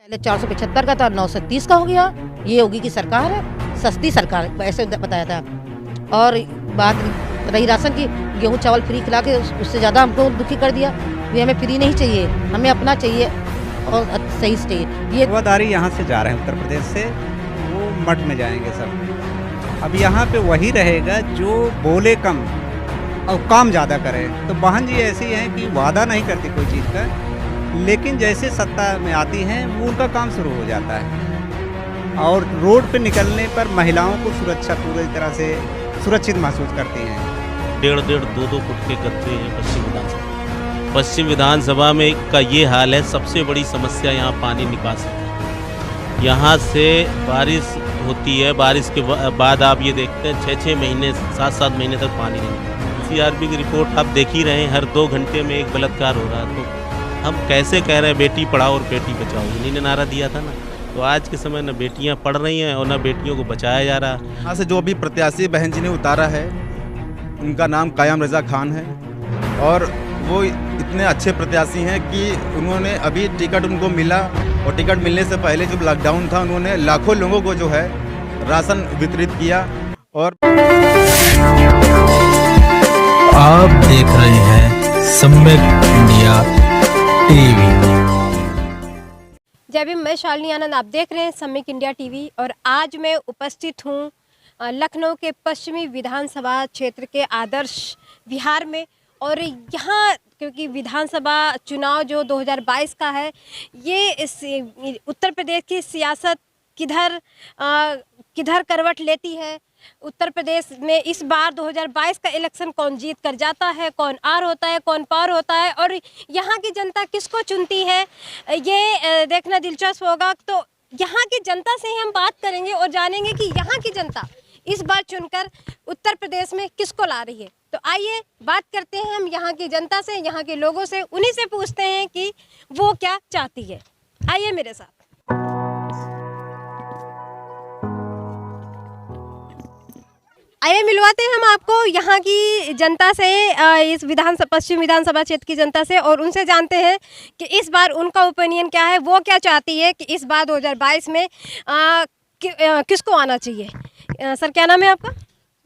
पहले 475 का था, 930 का हो गया। ये योगी की सरकार है, सस्ती सरकार, ऐसे बताया था। और बात रही राशन की, गेहूं चावल फ्री खिला के उससे ज़्यादा हमको दुखी कर दिया। ये हमें फ्री नहीं चाहिए, हमें अपना चाहिए और सही से चाहिए। ये सेवादारी यहाँ से जा रहे हैं उत्तर प्रदेश से, वो मठ में जाएंगे सब। अब यहाँ पे वही रहेगा जो बोले कम और काम ज़्यादा करे। तो बहन जी ऐसी हैं कि वादा नहीं करती कोई चीज़ का, लेकिन जैसे सत्ता में आती हैं वो उनका काम शुरू हो जाता है। और रोड पे निकलने पर महिलाओं को सुरक्षा पूरी तरह से सुरक्षित महसूस करती हैं। 1.5-2 फुट के गड्ढे हैं पश्चिम विधानसभा। पश्चिम विधानसभा में का ये हाल है, सबसे बड़ी समस्या यहाँ पानी निकासी है। यहाँ से बारिश होती है, बारिश के बाद आप ये देखते हैं 6-6 महीने 7-7 महीने तक पानी नहीं। सीआरपी की रिपोर्ट आप देख ही रहे हैं, हर 2 घंटे में एक बलात्कार हो रहा है। तो हम कैसे कह रहे हैं बेटी पढ़ाओ और बेटी बचाओ? इन्हीं ने नारा दिया था ना। तो आज के समय न बेटियां पढ़ रही हैं और न बेटियों को बचाया जा रहा है। यहाँ से जो भी प्रत्याशी बहन जी ने उतारा है, उनका नाम कायम रज़ा खान है। और वो इतने अच्छे प्रत्याशी हैं कि उन्होंने अभी टिकट उनको मिला, और टिकट मिलने से पहले जब लॉकडाउन था उन्होंने लाखों लोगों को जो है राशन वितरित किया। और आप देख रहे हैं सम्यक इंडिया टीवी। जय भीम, मैं शालिनी आनंद, आप देख रहे हैं सम्यक इंडिया टीवी। और आज मैं उपस्थित हूँ लखनऊ के पश्चिमी विधानसभा क्षेत्र के आदर्श विहार में। और यहाँ क्योंकि विधानसभा चुनाव जो 2022 का है, ये उत्तर प्रदेश की सियासत किधर करवट लेती है, उत्तर प्रदेश में इस बार 2022 का इलेक्शन कौन जीत कर जाता है, कौन आर होता है, कौन पार होता है, और यहाँ की जनता किसको चुनती है, ये देखना दिलचस्प होगा। तो यहाँ की जनता से ही हम बात करेंगे और जानेंगे कि यहाँ की जनता इस बार चुनकर उत्तर प्रदेश में किसको ला रही है। तो आइए बात करते हैं हम यहाँ की जनता से, यहाँ के लोगों से, उन्हीं से पूछते हैं कि वो क्या चाहती है। आइए मेरे साथ। आइए मिलवाते हैं हम आपको यहाँ की जनता से, इस पश्चिम विधानसभा क्षेत्र की जनता से, और उनसे जानते हैं कि इस बार उनका ओपिनियन क्या है, वो क्या चाहती है कि इस बार 2022 में किसको आना चाहिए। सर क्या नाम है आपका?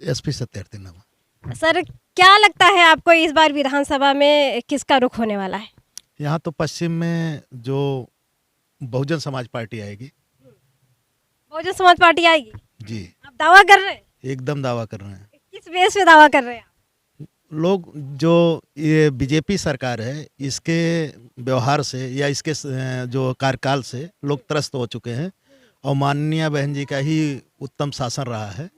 SP सत्यार्थी नाम। सर क्या लगता है आपको इस बार विधानसभा में किसका रुख होने वाला है? यहाँ तो पश्चिम में जो बहुजन समाज पार्टी आएगी। बहुजन समाज पार्टी आएगी जी। आप दावा कर रहे हैं? एकदम दावा कर रहे हैं। किस बेस पे दावा कर रहे हैं आप? लोग जो ये बीजेपी सरकार है, इसके व्यवहार से या इसके जो कार्यकाल से लोग त्रस्त हो चुके हैं, और माननीय बहन जी का ही उत्तम शासन रहा है।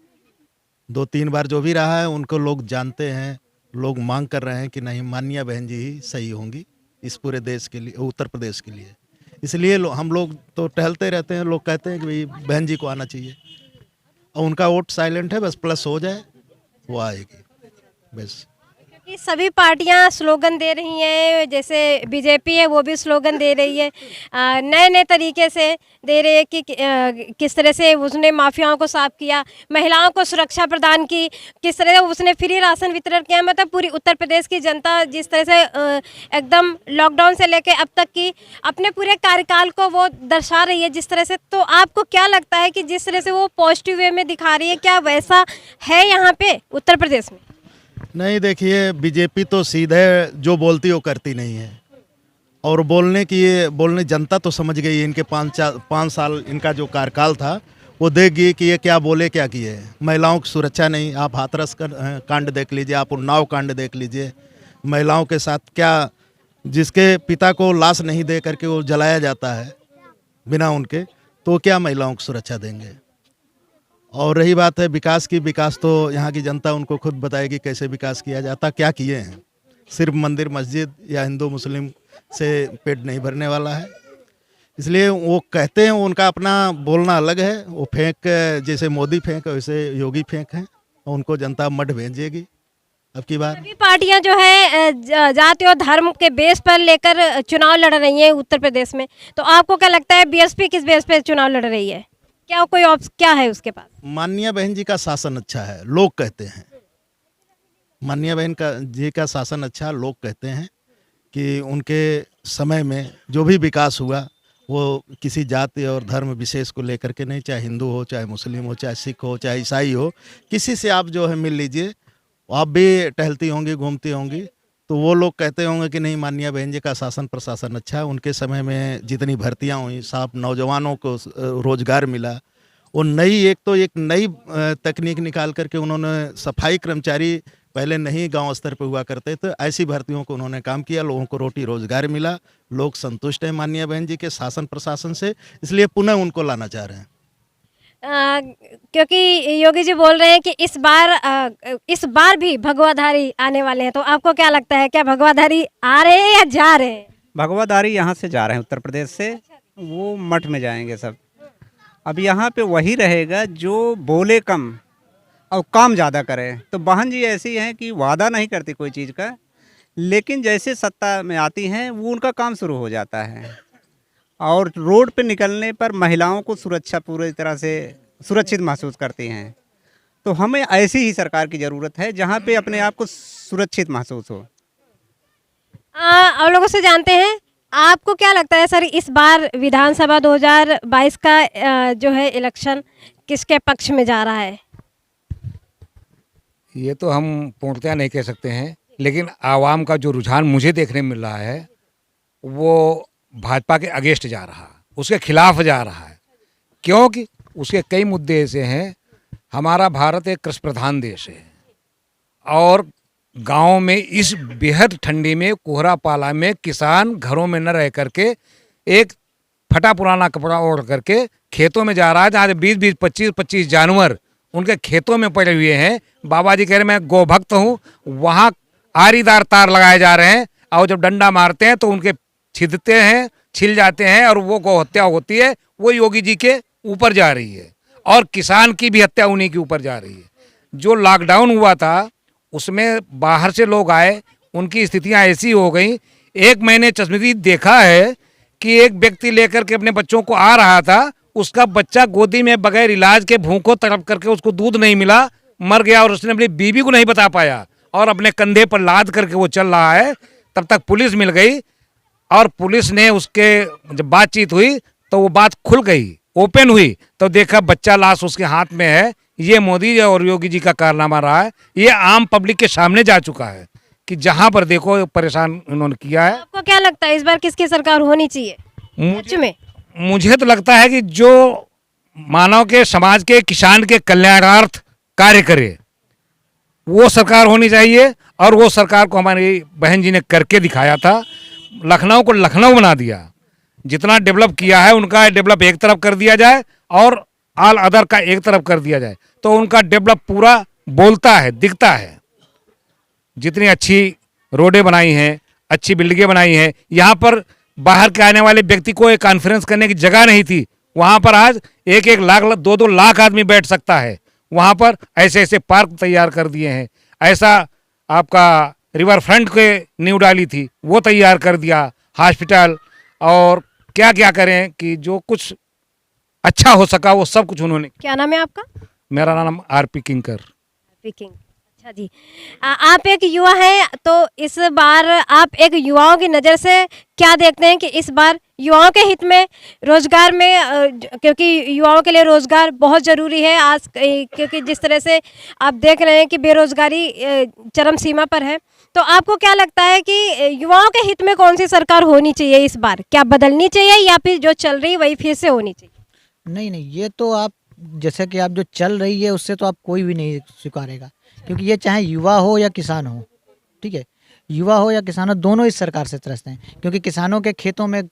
2-3 बार जो भी रहा है उनको लोग जानते हैं, लोग मांग कर रहे हैं कि नहीं, माननीय बहन जी ही सही होंगी इस पूरे देश के लिए, उत्तर प्रदेश के लिए। इसलिए हम लोग तो टहलते रहते हैं, लोग कहते हैं कि भाई बहन जी को आना चाहिए, और उनका वोट साइलेंट है, बस प्लस हो जाए वो आएगी बस। क्योंकि सभी पार्टियां स्लोगन दे रही हैं, जैसे बीजेपी है वो भी स्लोगन दे रही है, नए नए तरीके से दे रही है कि किस तरह से उसने माफियाओं को साफ किया, महिलाओं को सुरक्षा प्रदान की, किस तरह से उसने फ्री राशन वितरण किया। मतलब पूरी उत्तर प्रदेश की जनता जिस तरह से एकदम लॉकडाउन से लेके अब तक की अपने पूरे कार्यकाल को वो दर्शा रही है जिस तरह से। तो आपको क्या लगता है कि जिस तरह से वो पॉजिटिव वे में दिखा रही है, क्या वैसा है यहाँ पे उत्तर प्रदेश में? नहीं, देखिए बीजेपी तो सीधे जो बोलती वो करती नहीं है, और बोलने जनता तो समझ गई है। इनके 5 साल इनका जो कार्यकाल था वो देख गई कि ये क्या बोले क्या किए। महिलाओं की सुरक्षा नहीं, आप हाथरस कांड देख लीजिए, आप उन्नाव कांड देख लीजिए। महिलाओं के साथ क्या, जिसके पिता को लाश नहीं दे करके वो जलाया जाता है बिना उनके, तो क्या महिलाओं को सुरक्षा देंगे। और रही बात है विकास की, विकास तो यहाँ की जनता उनको खुद बताएगी कैसे विकास किया जाता, क्या किए हैं। सिर्फ मंदिर मस्जिद या हिंदू मुस्लिम से पेट नहीं भरने वाला है। इसलिए वो कहते हैं, उनका अपना बोलना अलग है। वो फेंक, जैसे मोदी फेंक वैसे योगी फेंक हैं, और उनको जनता मठ भेजेगी अब की बार। सभी पार्टियां जो है जाति और धर्म के बेस पर लेकर चुनाव लड़ रही हैं उत्तर प्रदेश में। तो आपको क्या लगता है बीएसपी किस बेस पे चुनाव लड़ रही है? क्या कोई क्या है उसके पास? माननीय बहन जी का शासन अच्छा है, लोग कहते हैं। माननीय बहन जी का शासन अच्छा, लोग कहते हैं कि उनके समय में जो भी विकास हुआ वो किसी जाति और धर्म विशेष को लेकर के नहीं, चाहे हिंदू हो, चाहे मुस्लिम हो, चाहे सिख हो, चाहे ईसाई हो, किसी से आप जो है मिल लीजिए। आप भी टहलती होंगी, घूमती होंगी, तो वो लोग कहते होंगे कि नहीं, माननीय बहन जी का शासन प्रशासन अच्छा है, उनके समय में जितनी भर्तियां हुई, साफ नौजवानों को रोजगार मिला। वो एक नई तकनीक निकाल करके उन्होंने सफाई कर्मचारी पहले नहीं गांव स्तर पर हुआ करते थे, ऐसी भर्तियों को उन्होंने काम किया, लोगों को रोटी रोजगार मिला, लोग संतुष्ट हैं माननीय बहन जी के शासन प्रशासन से, इसलिए पुनः उनको लाना चाह रहे हैं। क्योंकि योगी जी बोल रहे हैं कि इस बार भी भगवाधारी आने वाले हैं, तो आपको क्या लगता है, क्या भगवाधारी आ रहे हैं या जा रहे हैं? भगवाधारी यहाँ से जा रहे हैं, उत्तर प्रदेश से, वो मठ में जाएंगे सब। अब यहाँ पे वही रहेगा जो बोले कम और काम ज़्यादा करे। तो बहन जी ऐसी हैं कि वादा नहीं करती कोई चीज़ का, लेकिन जैसे सत्ता में आती हैं वो उनका काम शुरू हो जाता है। और रोड पे निकलने पर महिलाओं को सुरक्षा पूरी तरह से सुरक्षित महसूस करती हैं। तो हमें ऐसी ही सरकार की ज़रूरत है जहाँ पे अपने आप को सुरक्षित महसूस हो। आप लोगों से जानते हैं, आपको क्या लगता है सर, इस बार विधानसभा 2022 का जो है इलेक्शन किसके पक्ष में जा रहा है? ये तो हम पूर्णतया नहीं कह सकते हैं, लेकिन आवाम का जो रुझान मुझे देखने मिल रहा है वो भाजपा के अगेंस्ट जा रहा है, उसके खिलाफ जा रहा है। क्योंकि उसके कई मुद्दे ऐसे हैं। हमारा भारत एक कृषि प्रधान देश है और गांव में इस बेहद ठंडी में, कोहरा पाला में किसान घरों में न रह करके एक फटा पुराना कपड़ा ओढ़ करके खेतों में जा रहा है, जहाँ 20-20, 25-25 जानवर उनके खेतों में पड़े हुए हैं। बाबा जी कह रहे मैं गौ भक्त हूँ, वहाँ आरीदार तार लगाए जा रहे हैं और जब डंडा मारते हैं तो उनके छिदते हैं, छिल जाते हैं और वो गौ हत्या होती है, वो योगी जी के ऊपर जा रही है और किसान की भी हत्या उन्हीं के ऊपर जा रही है। जो लॉकडाउन हुआ था उसमें बाहर से लोग आए, उनकी स्थितियां ऐसी हो गई। एक मैंने चश्मदीद देखा है कि एक व्यक्ति लेकर के अपने बच्चों को आ रहा था, उसका बच्चा गोदी में बगैर इलाज के भूखों तड़प करके, उसको दूध नहीं मिला, मर गया और उसने अपनी बीवी को नहीं बता पाया और अपने कंधे पर लाद करके वो चल रहा है। तब तक पुलिस मिल गई और पुलिस ने उसके जब बातचीत हुई तो वो बात खुल गई, ओपन हुई, तो देखा बच्चा लाश उसके हाथ में है। ये मोदी और योगी जी का कारनामा रहा है। ये आम पब्लिक के सामने जा चुका है कि जहां पर देखो परेशान उन्होंने किया है। आपको क्या लगता है इस बार किसकी सरकार होनी चाहिए? मुझे तो लगता है कि जो मानव के, समाज के, किसान के कल्याणार्थ कार्य करे वो सरकार होनी चाहिए। और वो सरकार को हमारी बहन जी ने करके दिखाया था। लखनऊ को लखनऊ बना दिया। जितना डेवलप किया है उनका डेवलप एक तरफ कर दिया जाए और ऑल अदर का एक तरफ कर दिया जाए तो उनका डेवलप पूरा बोलता है, दिखता है। जितनी अच्छी रोडें बनाई हैं, अच्छी बिल्डिंगें बनाई हैं, यहाँ पर बाहर के आने वाले व्यक्ति को एक कॉन्फ्रेंस करने की जगह नहीं थी, वहाँ पर आज 1-1 लाख, 2-2 लाख आदमी बैठ सकता है। वहाँ पर ऐसे ऐसे पार्क तैयार कर दिए हैं। ऐसा आपका रिवर फ्रंट के नींव डाली थी, वो तैयार कर दिया। हॉस्पिटल और क्या क्या करें कि जो कुछ अच्छा हो सका वो सब कुछ उन्होंने। क्या नाम है आपका? मेरा नाम आरपी किंकर। अच्छा जी, आप एक युवा हैं, तो इस बार आप एक युवाओं की नज़र से क्या देखते हैं कि इस बार युवाओं के हित में रोजगार में, क्योंकि युवाओं के लिए रोजगार बहुत ज़रूरी है आज, क्योंकि जिस तरह से आप देख रहे हैं कि बेरोजगारी चरम सीमा पर है, तो आपको क्या लगता है कि युवाओं के हित में कौन सी सरकार होनी चाहिए इस बार? क्या बदलनी चाहिए या फिर जो चल रही वही फिर से होनी चाहिए? नहीं, ये तो आप जैसे कि आप जो चल रही है उससे तो आप कोई भी नहीं स्वीकारेगा, क्योंकि ये चाहे युवा हो या किसान हो, ठीक है, युवा हो या किसान हो, दोनों इस सरकार से त्रस्त हैं। क्योंकि किसानों के खेतों में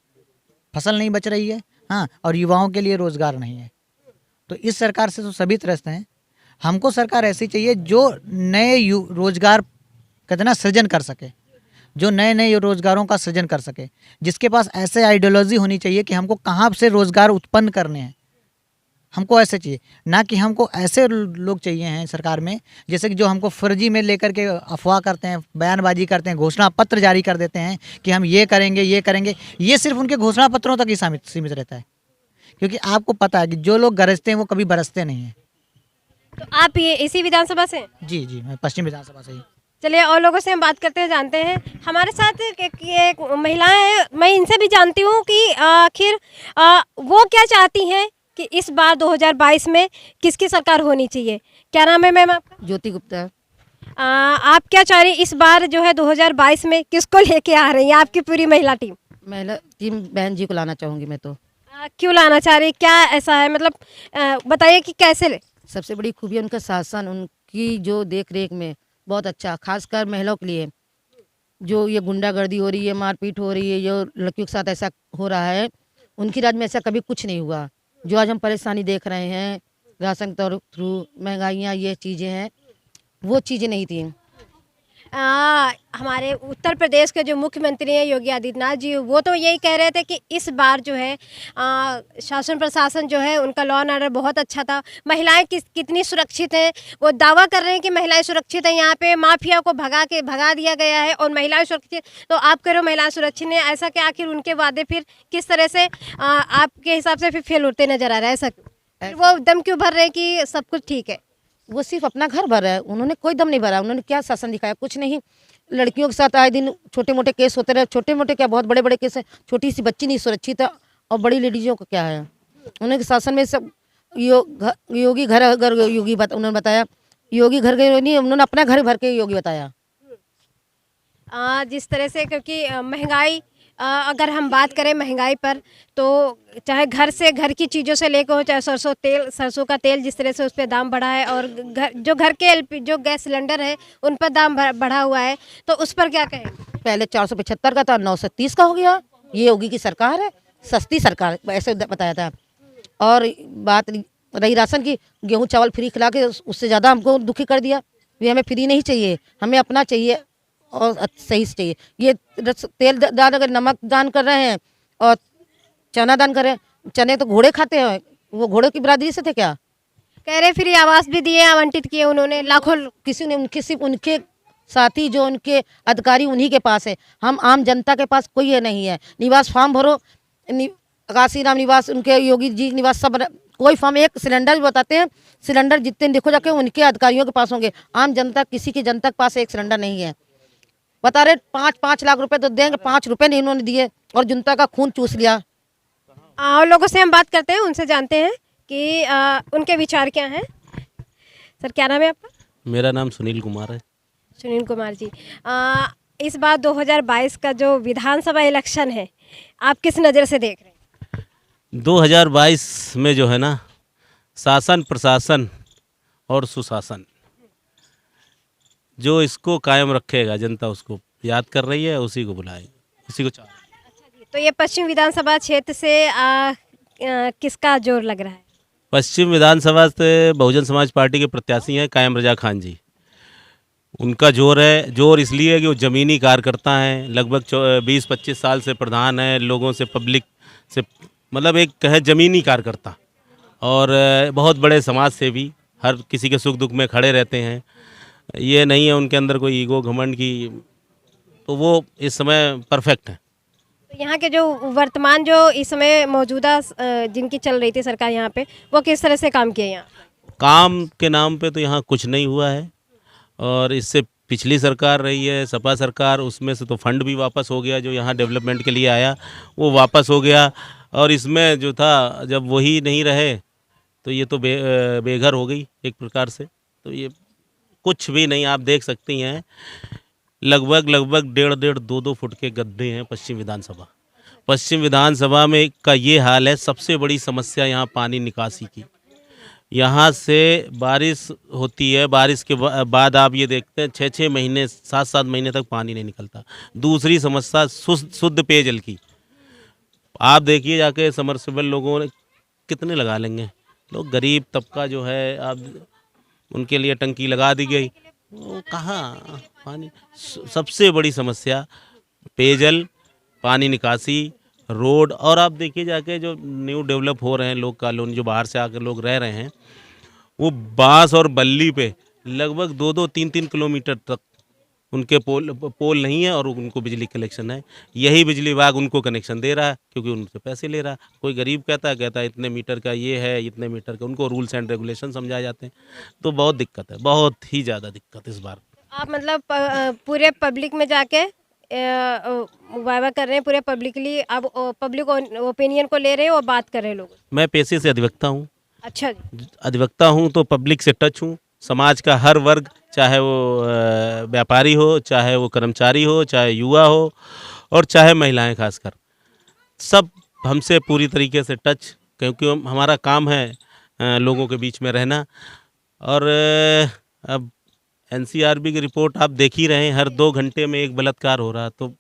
फसल नहीं बच रही है, हाँ, और युवाओं के लिए रोजगार नहीं है, तो इस सरकार से तो सभी त्रस्त हैं। हमको सरकार ऐसी चाहिए जो नए रोजगार कितना सृजन कर सके, जो नए नए रोजगारों का सृजन कर सके, जिसके पास ऐसे आइडियोलॉजी होनी चाहिए कि हमको कहाँ से रोजगार उत्पन्न करने हैं, हमको ऐसे चाहिए। ना कि हमको ऐसे लोग चाहिए हैं सरकार में जैसे कि जो हमको फर्जी में लेकर के अफवाह करते हैं, बयानबाजी करते हैं, घोषणा पत्र जारी कर देते हैं कि हम ये करेंगे ये करेंगे। ये सिर्फ उनके घोषणा पत्रों तक ही सीमित रहता है, क्योंकि आपको पता है कि जो लोग गरजते हैं वो कभी बरसते नहीं हैं। तो आप ये इसी विधानसभा से? जी, मैं पश्चिम विधानसभा से ही। चलिए और लोगों से हम बात करते हैं, जानते हैं। हमारे साथ एक महिलाएं हैं, मैं इनसे भी जानती हूँ कि आखिर वो क्या चाहती हैं कि इस बार 2022 में किसकी सरकार होनी चाहिए। क्या नाम है मैम आपका? ज्योति गुप्ता। आप क्या चाह रही हैं इस बार जो है 2022 में किसको लेके आ रही हैं आपकी पूरी महिला टीम? महिला टीम बहन जी को लाना चाहूँगी मैं तो। क्यों लाना चाह रही, क्या ऐसा है, मतलब बताइए कि कैसे ले? सबसे बड़ी खूबी उनका शासन, उनकी जो देख रेख में बहुत अच्छा, खासकर महिलाओं के लिए। जो ये गुंडागर्दी हो रही है, मारपीट हो रही है, जो लड़कियों के साथ ऐसा हो रहा है, उनकी राज में ऐसा कभी कुछ नहीं हुआ। जो आज हम परेशानी देख रहे हैं राशन के थ्रू, महंगाइयाँ, ये चीज़ें हैं, वो चीज़ें नहीं थी। हमारे उत्तर प्रदेश के जो मुख्यमंत्री हैं योगी आदित्यनाथ जी, वो तो यही कह रहे थे कि इस बार जो है शासन प्रशासन जो है उनका लॉ एंड ऑर्डर बहुत अच्छा था। महिलाएं कितनी सुरक्षित हैं, वो दावा कर रहे हैं कि महिलाएं सुरक्षित हैं। यहाँ पे माफिया को भगा दिया गया है और महिलाएं सुरक्षित। तो आप कह रहे हो महिलाएं सुरक्षित हैं, ऐसा क्या? आखिर उनके वादे फिर किस तरह से आपके हिसाब से फिर फेल होते नजर आ रहा है? ऐसा वो दम क्यों भर रहे हैं कि सब कुछ ठीक है? वो सिर्फ अपना घर भरा है, उन्होंने कोई दम नहीं भरा। उन्होंने क्या शासन दिखाया? कुछ नहीं। लड़कियों के साथ आए दिन छोटे मोटे केस होते रहे, छोटे मोटे क्या, बहुत बड़े बड़े केस हैं। छोटी सी बच्ची नहीं सुरक्षित है, और बड़ी लेडीजों का क्या है? उन्होंने शासन में सब योगी घर घर योगी उन्होंने बताया, योगी घर गए नहीं, उन्होंने अपना घर भर के योगी बताया। जिस तरह से, क्योंकि महंगाई, अगर हम बात करें महंगाई पर, तो चाहे घर की चीज़ों से लेकर हो, चाहे सरसों का तेल, जिस तरह से उस पर दाम बढ़ा है, और घर के जो गैस सिलेंडर है उन पर दाम बढ़ा हुआ है, तो उस पर क्या कहें? पहले 475 का था, 930 का हो गया। ये योगी की सरकार है, सस्ती सरकार, ऐसे बताया था। और बात रही राशन की, गेहूँ चावल फ्री खिला के उससे ज़्यादा हमको दुखी कर दिया। ये हमें फ्री नहीं चाहिए, हमें अपना चाहिए और सही से चाहिए। ये तेल दान, अगर नमक दान कर रहे हैं और चना दान कर रहे हैं, चने तो घोड़े खाते हैं, वो घोड़े की बिरादरी से थे क्या? कह रहे फ्री आवास भी दिए, आवंटित किए उन्होंने लाखों। किसी ने, उनके सिर्फ उनके साथी जो उनके अधिकारी उन्हीं के पास है। हम आम जनता के पास कोई ये नहीं है। निवास फॉर्म भरो, काशी राम निवास, उनके योगी जी निवास, सब कोई फॉर्म, एक सिलेंडर भी बताते हैं। सिलेंडर जितने देखो जाके उनके अधिकारियों के पास होंगे। आम जनता, किसी की जनता के पास एक सिलेंडर नहीं है। बता रहे 5 लाख रुपए तो देंगे, 5 रुपए नहीं उन्होंने दिए, और जनता का खून चूस लिया। और लोगों से हम बात करते हैं, उनसे जानते हैं कि उनके विचार क्या हैं। सर, क्या नाम है आपका? मेरा नाम सुनील कुमार है। सुनील कुमार जी, इस बार 2022 का जो विधानसभा इलेक्शन है, आप किस नज़र से देख रहे हैं? 2022 में जो है ना, शासन प्रशासन और सुशासन जो इसको कायम रखेगा, जनता उसको याद कर रही है, उसी को बुलाए, उसी को चाह। अच्छा जी, तो ये पश्चिम विधानसभा क्षेत्र से किसका जोर लग रहा है? पश्चिम विधानसभा से बहुजन समाज पार्टी के प्रत्याशी हैं कायम रजा खान जी। उनका जोर है। जोर इसलिए है कि वो ज़मीनी कार्यकर्ता हैं, लगभग 20-25 साल से प्रधान है, लोगों से, पब्लिक से, मतलब एक कहे ज़मीनी कार्यकर्ता, और बहुत बड़े समाज सेवी, हर किसी के सुख दुख में खड़े रहते हैं। ये नहीं है उनके अंदर कोई ईगो घमंड की, तो वो इस समय परफेक्ट है। तो यहाँ के जो वर्तमान, जो इस समय मौजूदा जिनकी चल रही थी सरकार यहाँ पे, वो किस तरह से काम किए? यहाँ काम के नाम पे तो यहाँ कुछ नहीं हुआ है, और इससे पिछली सरकार रही है सपा सरकार, उसमें से तो फंड भी वापस हो गया, जो यहाँ डेवलपमेंट के लिए आया वो वापस हो गया। और इसमें जो था, जब वही नहीं रहे तो ये तो बेघर हो गई एक प्रकार से। तो ये कुछ भी नहीं, आप देख सकती हैं, लगभग 1.5 2 फुट के गड्ढे हैं पश्चिम विधानसभा में का ये हाल है। सबसे बड़ी समस्या यहाँ पानी निकासी की। यहाँ से बारिश होती है, बारिश के बाद आप ये देखते हैं 6-6 महीने, 7-7 महीने तक पानी नहीं निकलता। दूसरी समस्या शुद्ध पेयजल की। आप देखिए जाके, समरसेबल लोगों ने कितने लगा लेंगे, लोग गरीब तबका जो है, आप उनके लिए टंकी लगा दी गई, वो कहाँ पानी। सबसे बड़ी समस्या पेयजल, पानी निकासी, रोड। और आप देखिए जाके, जो न्यू डेवलप हो रहे हैं लोग कॉलोनी, जो बाहर से आकर लोग रह रहे हैं, वो बांस और बल्ली पे लगभग 2-2, 3-3 किलोमीटर तक उनके पोल नहीं है, और उनको बिजली कनेक्शन है। यही बिजली विभाग उनको कनेक्शन दे रहा है, क्योंकि उनसे पैसे ले रहा है। कोई गरीब कहता है इतने मीटर का ये है, इतने मीटर का, उनको रूल्स एंड रेगुलेशन समझाए जाते हैं। तो बहुत दिक्कत है, बहुत ही ज़्यादा दिक्कत इस बार। आप मतलब पूरे पब्लिक में जाके वाइवा कर रहे हैं, पूरे पब्लिकली आप पब्लिक ओपिनियन को ले रहे हैं और बात कर रहे हैं लोग। मैं पेशे से अधिवक्ता हूँ। अच्छा जी। अधिवक्ता हूँ तो पब्लिक से टच हूँ। समाज का हर वर्ग, चाहे वो व्यापारी हो, चाहे वो कर्मचारी हो, चाहे युवा हो और चाहे महिलाएं खासकर, सब हमसे पूरी तरीके से टच, क्योंकि हमारा काम है लोगों के बीच में रहना। और अब एनसीआरबी की रिपोर्ट आप देख ही रहे हैं, हर 2 घंटे में एक बलात्कार हो रहा। तो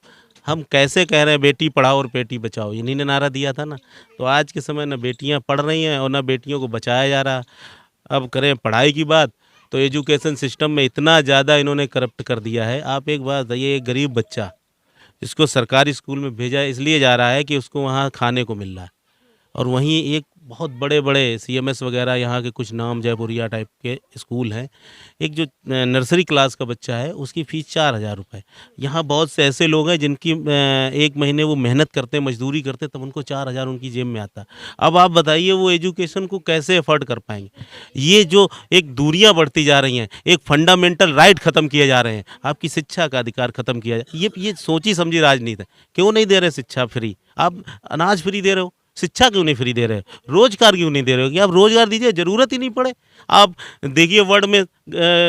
हम कैसे कह रहे हैं बेटी पढ़ाओ और बेटी बचाओ, इन्हीं ने नारा दिया था ना। तो आज के समय न बेटियां पढ़ रही हैं और न बेटियों को बचाया जा रहा। अब करें पढ़ाई की बात तो एजुकेशन सिस्टम में इतना ज़्यादा इन्होंने करप्ट कर दिया है। आप एक बात बताइए, एक गरीब बच्चा इसको सरकारी स्कूल में भेजा इसलिए जा रहा है कि उसको वहाँ खाने को मिल रहा है, और वहीं एक बहुत बड़े बड़े सीएमएस वगैरह यहाँ के कुछ नाम जयपुरिया टाइप के स्कूल हैं, एक जो नर्सरी क्लास का बच्चा है उसकी फ़ीस 4,000 रुपये। यहाँ बहुत से ऐसे लोग हैं जिनकी 1 महीने वो मेहनत करते, मजदूरी करते, तब उनको 4,000 उनकी जेब में आता। अब आप बताइए वो एजुकेशन को कैसे अफोर्ड कर पाएंगे। ये जो एक दूरियाँ बढ़ती जा रही हैं, एक फंडामेंटल राइट ख़त्म किए जा रहे हैं, आपकी शिक्षा का अधिकार ख़त्म किया जाए, ये सोची समझी राजनीति है। क्यों नहीं दे रहे शिक्षा फ्री? आप अनाज फ्री दे रहे हो, शिक्षा क्यों नहीं फ्री दे रहे? रोजगार क्यों नहीं दे रहे हो कि आप रोजगार दीजिए, ज़रूरत ही नहीं पड़े। आप देखिए वर्ल्ड में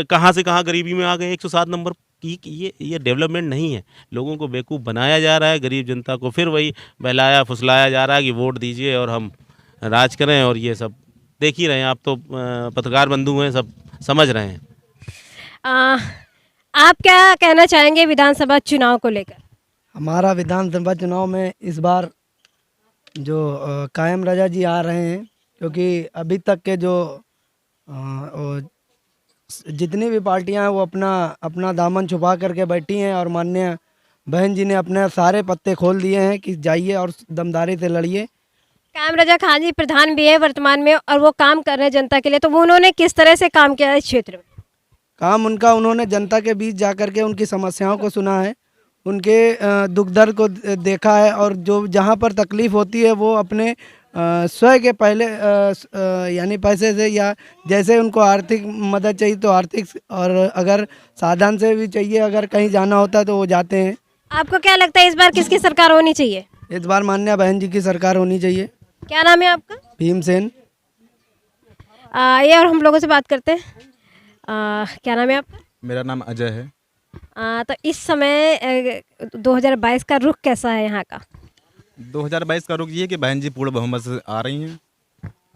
कहाँ से कहाँ गरीबी में आ गए, 107 नंबर की। ये डेवलपमेंट नहीं है, लोगों को बेवकूफ़ बनाया जा रहा है, गरीब जनता को फिर वही बहलाया फुसलाया जा रहा है कि वोट दीजिए और हम राज करें। और ये सब देख ही रहे हैं आप, तो पत्रकार बंधु हैं, सब समझ रहे हैं। आप क्या कहना चाहेंगे विधानसभा चुनाव को लेकर? हमारा विधानसभा चुनाव में इस बार जो कायम रजा जी आ रहे हैं, क्योंकि अभी तक के जो जितनी भी पार्टियां हैं वो अपना दामन छुपा करके बैठी हैं, और माननीय बहन जी ने अपने सारे पत्ते खोल दिए हैं कि जाइए और दमदारी से लड़िए। कायम रजा खान जी प्रधान भी हैं वर्तमान में और वो काम कर रहे हैं जनता के लिए, तो वो उन्होंने किस तरह से काम किया है इस क्षेत्र में? काम उन्होंने जनता के बीच जा कर के उनकी समस्याओं को सुना है, उनके दुख दर्द को देखा है, और जो जहाँ पर तकलीफ़ होती है वो अपने स्वयं के पहले यानी पैसे से, या जैसे उनको आर्थिक मदद चाहिए तो आर्थिक, और अगर साधन से भी चाहिए, अगर कहीं जाना होता है तो वो जाते हैं। आपको क्या लगता है इस बार किसकी सरकार होनी चाहिए? इस बार माननीय बहन जी की सरकार होनी चाहिए। क्या नाम है आपका? भीमसेन। ये और हम लोगों से बात करते हैं। क्या नाम है आपका? मेरा नाम अजय है। तो इस समय 2022 का रुख कैसा है यहाँ का? 2022 का रुख ये है कि बहन जी पूर्ण बहुमत से आ रही हैं।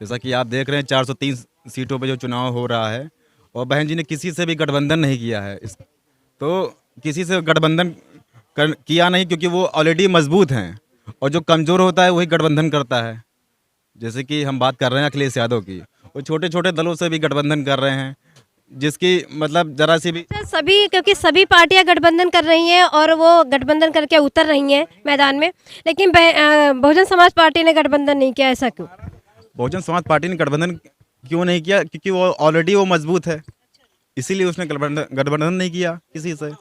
जैसा कि आप देख रहे हैं 403 सीटों पे जो चुनाव हो रहा है, और बहन जी ने किसी से भी गठबंधन नहीं किया है। तो किसी से गठबंधन किया नहीं, क्योंकि वो ऑलरेडी मजबूत हैं, और जो कमज़ोर होता है वही गठबंधन करता है। जैसे कि हम बात कर रहे हैं अखिलेश यादव की, वो छोटे छोटे दलों से भी गठबंधन कर रहे हैं, जिसकी मतलब जरा सी भी सभी, क्योंकि सभी पार्टियां गठबंधन कर रही हैं और वो गठबंधन करके उतर रही हैं मैदान में, लेकिन बहुजन समाज पार्टी ने गठबंधन नहीं किया, ऐसा क्यों? बहुजन समाज पार्टी ने गठबंधन क्यों नहीं किया? क्योंकि वो ऑलरेडी वो मजबूत है, इसीलिए उसने गठबंधन नहीं किया किसी से।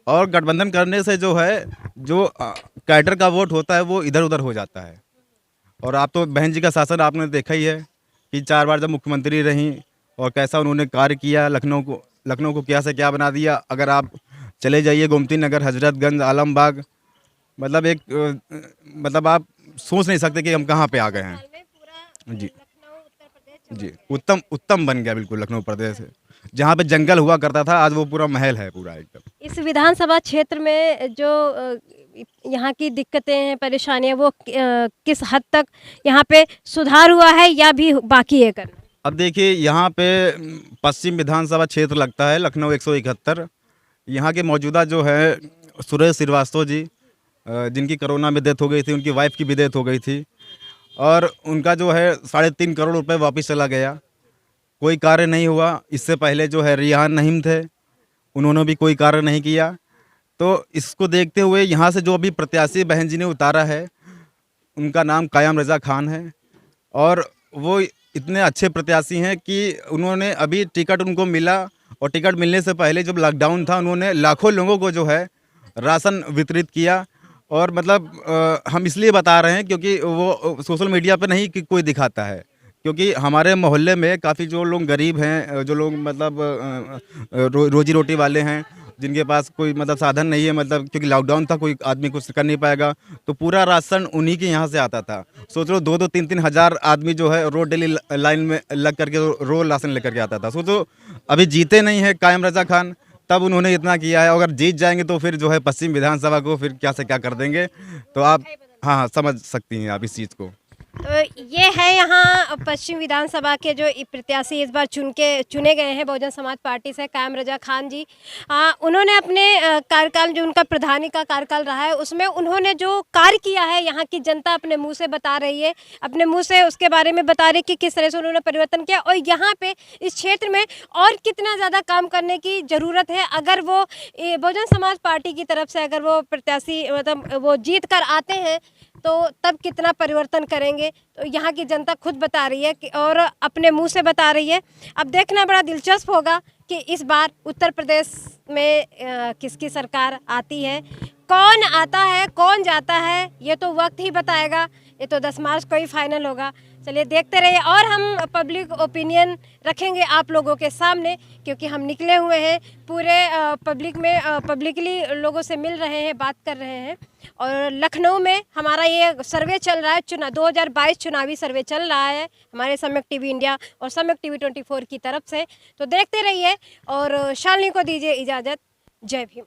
और गठबंधन करने से जो है, जो कैडर का वोट होता है वो इधर उधर हो जाता है। और आप तो बहन जी का शासन आपने देखा ही है कि 4 बार जब मुख्यमंत्री रहीं और कैसा उन्होंने कार्य किया, लखनऊ को क्या से क्या बना दिया। अगर आप चले जाइए गोमती नगर, हजरतगंज, आलमबाग, मतलब आप सोच नहीं सकते कि हम कहाँ पे आ गए हैं। जी उत्तम बन गया बिल्कुल लखनऊ प्रदेश। जहाँ पे जंगल हुआ करता था आज वो पूरा महल है पूरा एकदम। इस विधानसभा क्षेत्र में जो यहाँ की दिक्कतें हैं, परेशानियाँ, वो किस हद तक यहाँ पे सुधार हुआ है या भी बाकी है करना? अब देखिए यहाँ पे पश्चिम विधानसभा क्षेत्र लगता है लखनऊ 171। यहाँ के मौजूदा जो है सुरेश श्रीवास्तव जी, जिनकी कोरोना में डेथ हो गई थी, उनकी वाइफ की भी डेथ हो गई थी, और उनका जो है 3.5 करोड़ रुपए वापस चला गया, कोई कार्य नहीं हुआ। इससे पहले जो है रियान नहीम थे, उन्होंने भी कोई कार्य नहीं किया। तो इसको देखते हुए यहाँ से जो अभी प्रत्याशी बहन जी ने उतारा है, उनका नाम कायम रजा खान है, और वो इतने अच्छे प्रत्याशी हैं कि उन्होंने अभी टिकट उनको मिला, और टिकट मिलने से पहले जब लॉकडाउन था उन्होंने लाखों लोगों को जो है राशन वितरित किया। और मतलब हम इसलिए बता रहे हैं क्योंकि वो सोशल मीडिया पे नहीं कि कोई दिखाता है, क्योंकि हमारे मोहल्ले में काफ़ी जो लोग गरीब हैं, जो लोग मतलब रोजी रोटी वाले हैं, जिनके पास कोई मतलब साधन नहीं है, मतलब क्योंकि लॉकडाउन था, कोई आदमी कुछ कर नहीं पाएगा, तो पूरा राशन उन्हीं के यहाँ से आता था। सोच लो 2-2, 3-3 हज़ार आदमी जो है रोज डेली लाइन में लग करके रोज राशन लेकर के आता था। सोचो अभी जीते नहीं है कायम रजा खान, तब उन्होंने इतना किया है। अगर जीत जाएंगे तो फिर जो है पश्चिम विधानसभा को फिर क्या से क्या कर देंगे, तो आप हाँ समझ सकती हैं आप इस चीज़ को। तो ये है यहाँ पश्चिम विधानसभा के जो प्रत्याशी इस बार चुने गए हैं बहुजन समाज पार्टी से, कायम रजा खान जी। उन्होंने अपने कार्यकाल, जो उनका प्रधानी का कार्यकाल रहा है, उसमें उन्होंने जो कार्य किया है यहाँ की जनता अपने मुंह से बता रही है, अपने मुंह से उसके बारे में बता रही है कि किस तरह से उन्होंने परिवर्तन किया और यहाँ पे इस क्षेत्र में और कितना ज़्यादा काम करने की ज़रूरत है। अगर वो बहुजन समाज पार्टी की तरफ से अगर वो प्रत्याशी मतलब वो जीत कर आते हैं तो तब कितना परिवर्तन करेंगे, तो यहाँ की जनता खुद बता रही है और अपने मुंह से बता रही है। अब देखना बड़ा दिलचस्प होगा कि इस बार उत्तर प्रदेश में किसकी सरकार आती है, कौन आता है कौन जाता है, ये तो वक्त ही बताएगा। ये तो 10 मार्च को ही फाइनल होगा। चलिए देखते रहिए और हम पब्लिक ओपिनियन रखेंगे आप लोगों के सामने, क्योंकि हम निकले हुए हैं पूरे पब्लिक में, पब्लिकली लोगों से मिल रहे हैं, बात कर रहे हैं। और लखनऊ में हमारा ये सर्वे चल रहा है, 2022 चुनावी सर्वे चल रहा है हमारे सम्यक टीवी इंडिया और सम्यक टीवी 24 की तरफ से। तो देखते रहिए और शालिनी को दीजिए इजाज़त। जय भीम।